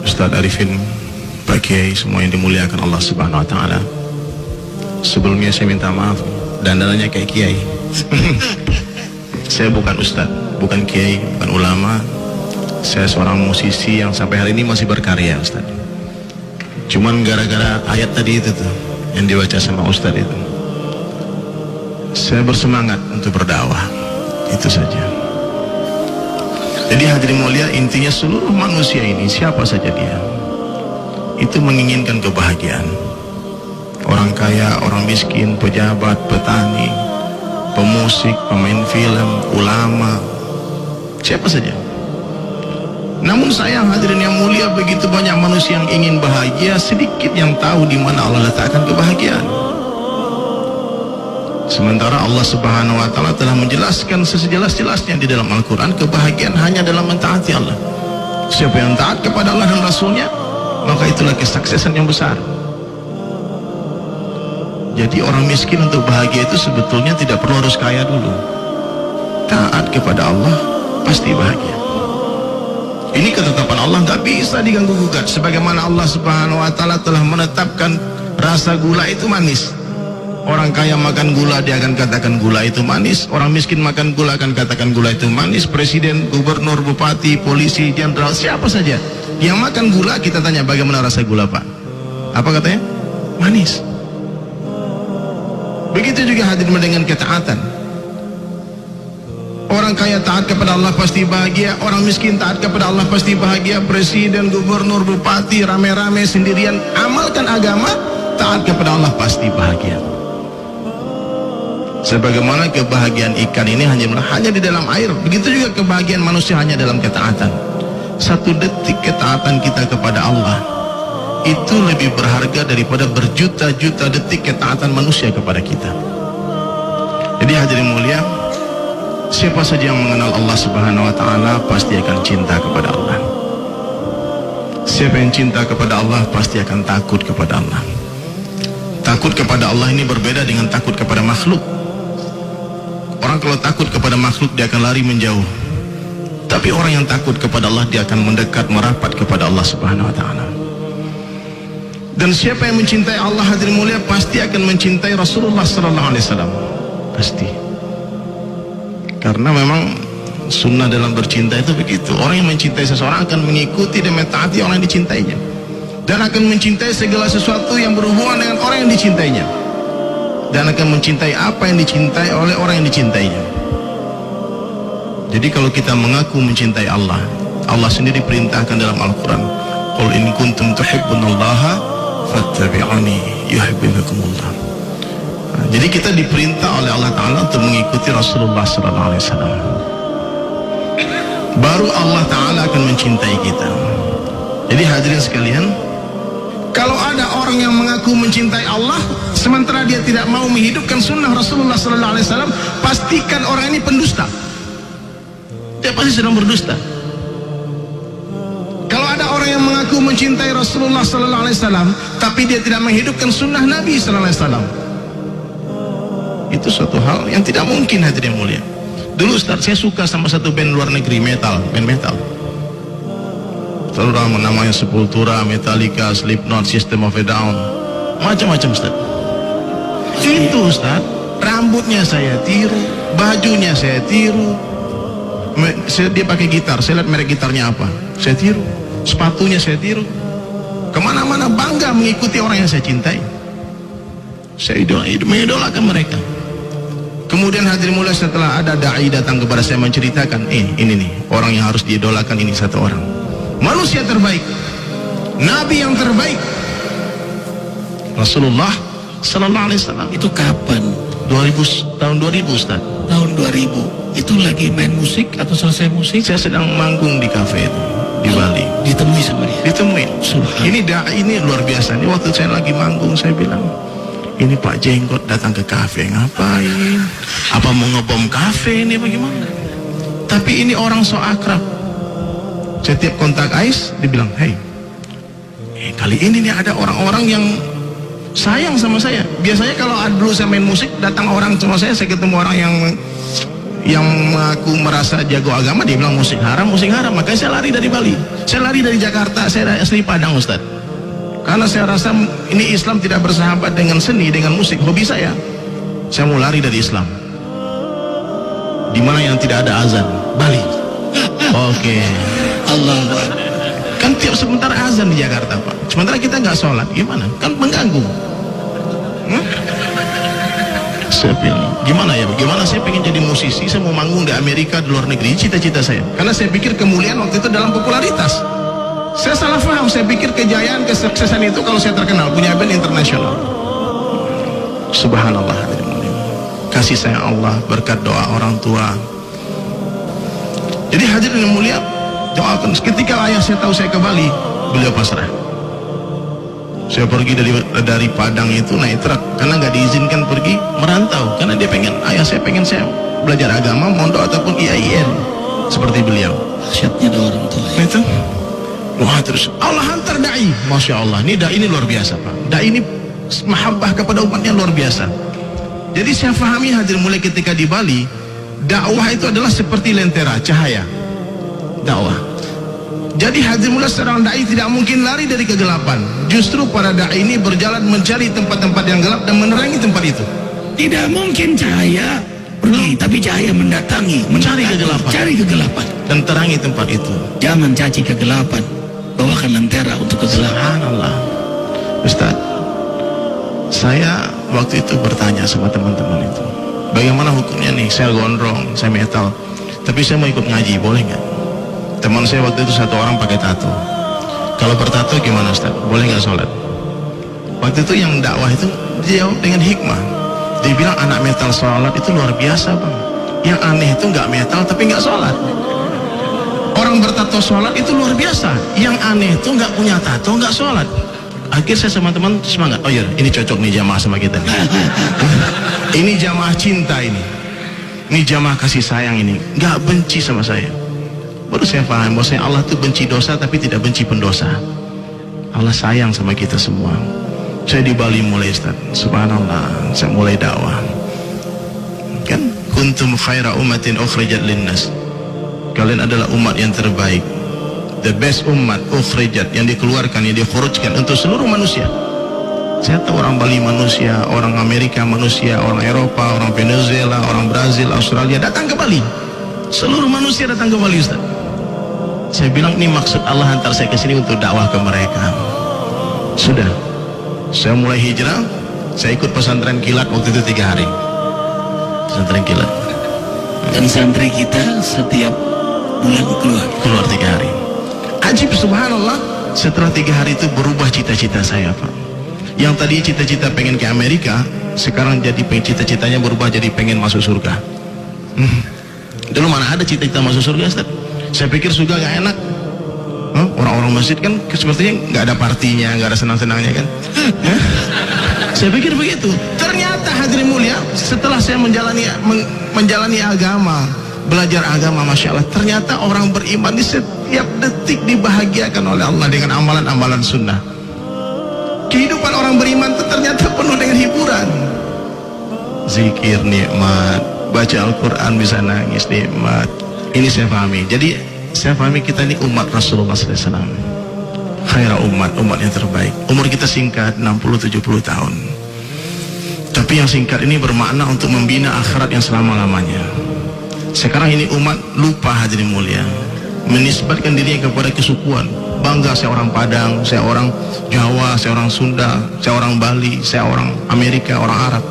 Ustadz Arifin, Pak Kiai, semua yang dimuliakan Allah Subhanahu wa Ta'ala. Sebelumnya saya minta maaf, dandanannya kayak Kiai. Saya bukan Ustadz, bukan Kiai, bukan ulama. Saya seorang musisi yang sampai hari ini masih berkarya, Ustadz. Cuman gara-gara ayat tadi itu tuh yang dibaca sama Ustadz itu, saya bersemangat untuk berdakwah. Itu saja. Jadi hadirin mulia, intinya seluruh manusia ini, siapa saja dia, itu menginginkan kebahagiaan. Orang kaya, orang miskin, pejabat, petani, pemusik, pemain film, ulama, siapa saja. Namun sayang hadirin yang mulia, begitu banyak manusia yang ingin bahagia, sedikit yang tahu di mana Allah letakkan kebahagiaan. Sementara Allah Subhanahu wa Ta'ala telah menjelaskan sejelas-jelasnya di dalam Al-Quran, kebahagiaan hanya dalam mentaati Allah. Siapa yang taat kepada Allah dan Rasulnya, maka itulah kesuksesan yang besar. Jadi orang miskin untuk bahagia itu sebetulnya tidak perlu harus kaya dulu. Taat kepada Allah pasti bahagia. Ini ketetapan Allah, nggak bisa diganggu gugat. Sebagaimana Allah Subhanahu wa Ta'ala telah menetapkan rasa gula itu manis. Orang kaya makan gula, dia akan katakan gula itu manis. Orang miskin makan gula, akan katakan gula itu manis. Presiden, gubernur, bupati, polisi, jenderal, siapa saja yang makan gula, kita tanya bagaimana rasa gula, Pak? Apa katanya? Manis. Begitu juga hadirin dengan ketaatan. Orang kaya taat kepada Allah pasti bahagia. Orang miskin taat kepada Allah pasti bahagia. Presiden, gubernur, bupati, rame-rame, sendirian, amalkan agama, taat kepada Allah pasti bahagia. Sebagaimana kebahagiaan ikan ini hanya di dalam air, begitu juga kebahagiaan manusia hanya dalam ketaatan. Satu detik ketaatan kita kepada Allah itu lebih berharga daripada berjuta-juta detik ketaatan manusia kepada kita. Jadi hadirin mulia, siapa saja yang mengenal Allah Subhanahu wa Ta'ala pasti akan cinta kepada Allah. Siapa yang cinta kepada Allah pasti akan takut kepada Allah. Takut kepada Allah ini berbeda dengan takut kepada makhluk. Orang kalau takut kepada makhluk, dia akan lari menjauh. Tapi orang yang takut kepada Allah, dia akan mendekat, merapat kepada Allah Subhanahu wa Ta'ala. Dan siapa yang mencintai Allah hadirin mulia pasti akan mencintai Rasulullah sallallahu alaihi wasallam. Pasti. Karena memang sunnah dalam bercinta itu begitu. Orang yang mencintai seseorang akan mengikuti dan mentaati orang yang dicintainya, dan akan mencintai segala sesuatu yang berhubungan dengan orang yang dicintainya, dan akan mencintai apa yang dicintai oleh orang yang dicintainya. Jadi kalau kita mengaku mencintai Allah, Allah sendiri perintahkan dalam Al-Quran, qul in kuntum tuhibbunallaha fattabi'uni yuhibbukumullah. Jadi kita diperintah oleh Allah Ta'ala untuk mengikuti Rasulullah sallallahu alaihi wasallam. Baru Allah Ta'ala akan mencintai kita. Jadi hadirin sekalian, kalau ada orang yang mengaku mencintai Allah sementara dia tidak mau menghidupkan sunnah Rasulullah sallallahu alaihi wasallam, pastikan orang ini pendusta. Dia pasti sedang berdusta. Kalau ada orang yang mengaku mencintai Rasulullah sallallahu alaihi wasallam tapi dia tidak menghidupkan sunnah Nabi sallallahu alaihi wasallam, itu suatu hal yang tidak mungkin hadirin mulia. Dulu Ustaz, saya suka sama satu band luar negeri, band metal. Terutama namanya Sepultura, Metallica, Slipknot, System of a Down, macam-macam Ustaz. Itu Ustaz, rambutnya saya tiru, bajunya saya tiru. Dia pakai gitar, saya lihat merek gitarnya apa, saya tiru. Sepatunya saya tiru. Kemana-mana bangga mengikuti orang yang saya cintai. Saya mengidolakan mereka. Kemudian hadirin mulia, setelah ada dai datang kepada saya menceritakan, ini nih orang yang harus diidolakan, ini satu orang, manusia terbaik, Nabi yang terbaik, Rasulullah sallallahu alaihi wasallam. Itu kapan? Tahun 2000 Ustaz. Tahun 2000. Itu lagi main musik atau selesai musik? Saya sedang manggung di kafe itu di Bali. Ditemui sama dia? Ditemui. Ini dai ini luar biasa. Ini waktu saya lagi manggung, saya bilang, ini Pak Jenggot datang ke kafe, ngapain? Apa mau ngebom kafe ini bagaimana? Tapi ini orang so akrab. Setiap kontak Ais, dibilang, hey, kali ini nih ada orang-orang yang sayang sama saya. Biasanya kalau dulu saya main musik, datang orang sama saya ketemu orang yang yang mengaku merasa jago agama, dia bilang musik haram. Makanya saya lari dari Bali, saya lari dari Jakarta, saya asli Padang Ustaz. Karena saya rasa ini Islam tidak bersahabat dengan seni, dengan musik, hobi saya mau lari dari Islam. Di mana yang tidak ada azan? Bali. Oke. Allah. Kan tiap sebentar azan di Jakarta, Pak. Sementara kita nggak sholat, gimana? Kan mengganggu. Saya bilang, gimana ya? Gimana saya pengen jadi musisi, saya mau manggung di Amerika, di luar negeri, cita-cita saya. Karena saya pikir kemuliaan waktu itu dalam popularitas. Saya salah paham, saya pikir kejayaan, kesuksesan itu kalau saya terkenal, punya band internasional. Subhanallah, hadirin mulia. Kasih sayang Allah, berkat doa orang tua. Jadi hadirin yang mulia, doakan. Ketika ayah saya tahu saya ke Bali, beliau pasrah. Saya pergi dari Padang itu naik truk, karena nggak diizinkan pergi merantau, karena dia pengen, ayah saya pengen saya belajar agama, mondok ataupun IAIN seperti beliau. Dahsyatnya ada orang tua. Itu, wah terus Allah hantar dai, masya Allah. Ini dai ini luar biasa, Pak. Dai ini mahabbah kepada umatnya luar biasa. Jadi saya pahami hadir mulai ketika di Bali, dakwah itu adalah seperti lentera cahaya. Dakwah. Jadi hadir mulai seorang dai tidak mungkin lari dari kegelapan. Justru para dai ini berjalan mencari tempat-tempat yang gelap dan menerangi tempat itu. Tidak mungkin cahaya pergi, tapi cahaya mendatangi, Mencari kegelapan. Cari kegelapan Dan terangi tempat itu. Jangan caci kegelapan, bawakan lentera untuk kegelapan. Subhanallah. Ustaz, saya waktu itu bertanya sama teman-teman itu, bagaimana hukumnya nih, saya gondrong, saya metal, tapi saya mau ikut ngaji, boleh nggak? Teman saya waktu itu satu orang pakai tato. Kalau bertato gimana Ustaz? Boleh nggak sholat? Waktu itu yang dakwah itu dia jawab dengan hikmah. Dia bilang anak metal sholat itu luar biasa, Bang. Yang aneh itu nggak metal tapi nggak sholat. Orang bertato sholat itu luar biasa. Yang aneh itu nggak punya tato, nggak sholat. Akhir saya sama teman semangat. Oh iya, ini cocok nih jamaah sama kita nih. Ini jamaah cinta ini. Ini jamaah kasih sayang ini. Nggak benci sama saya. Baru saya paham bahwasanya Allah itu benci dosa tapi tidak benci pendosa. Allah sayang sama kita semua. Saya di Bali mulai Ustaz, subhanallah, saya mulai dakwah. Kan kuntum khaira ummatin ukhrijat linnas. Kalian adalah umat yang terbaik. The best umat ukhrijat, yang dikeluarkan, yang dikhurujkan untuk seluruh manusia. Saya tahu orang Bali manusia, orang Amerika manusia, orang Eropa, orang Venezuela, orang Brazil, Australia datang ke Bali. Seluruh manusia datang ke Bali Ustaz. Saya bilang ini maksud Allah hantar saya ke sini untuk dakwah ke mereka. Sudah, saya mulai hijrah. Saya ikut pesantren kilat waktu itu 3 hari. Pesantren kilat. Dan santri kita setiap bulan keluar 3 hari. Ajib subhanallah. Setelah 3 hari itu berubah cita-cita saya, Pak. Yang tadi cita-cita pengen ke Amerika, sekarang jadi cita-citanya berubah jadi pengen masuk surga. Dulu mana ada cita-cita masuk surga Ustaz? Saya pikir surga gak enak. Orang-orang masjid kan sepertinya gak ada partinya, gak ada senang-senangnya kan. Saya pikir begitu. Ternyata hadirin mulia, setelah saya menjalani agama, belajar agama, masya Allah, ternyata orang beriman di setiap detik dibahagiakan oleh Allah dengan amalan-amalan sunnah. Kehidupan orang beriman itu ternyata penuh dengan hiburan. Zikir nikmat, baca Al-Quran bisa nangis nikmat. Ini saya pahami. Jadi saya pahami kita ini umat Rasulullah SAW. Khaira umat yang terbaik. Umur kita singkat 60-70 tahun. Tapi yang singkat ini bermakna untuk membina akhirat yang selama-lamanya. Sekarang ini umat lupa hadirin mulia, menisbatkan dirinya kepada kesukuan. Bangga saya orang Padang, saya orang Jawa, saya orang Sunda, saya orang Bali, saya orang Amerika, orang Arab.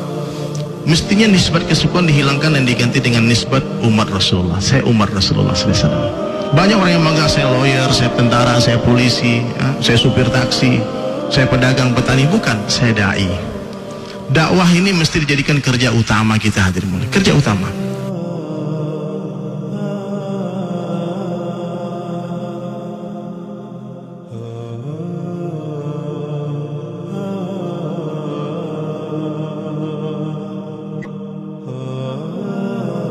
Mestinya nisbat kesukuan dihilangkan dan diganti dengan nisbat umat Rasulullah. Saya umat Rasulullah SAW. Banyak orang yang bangga, saya lawyer, saya tentara, saya polisi, saya supir taksi, saya pedagang, petani. Bukan, saya dai. Dakwah ini mesti dijadikan kerja utama kita hadirin mulia. Kerja utama.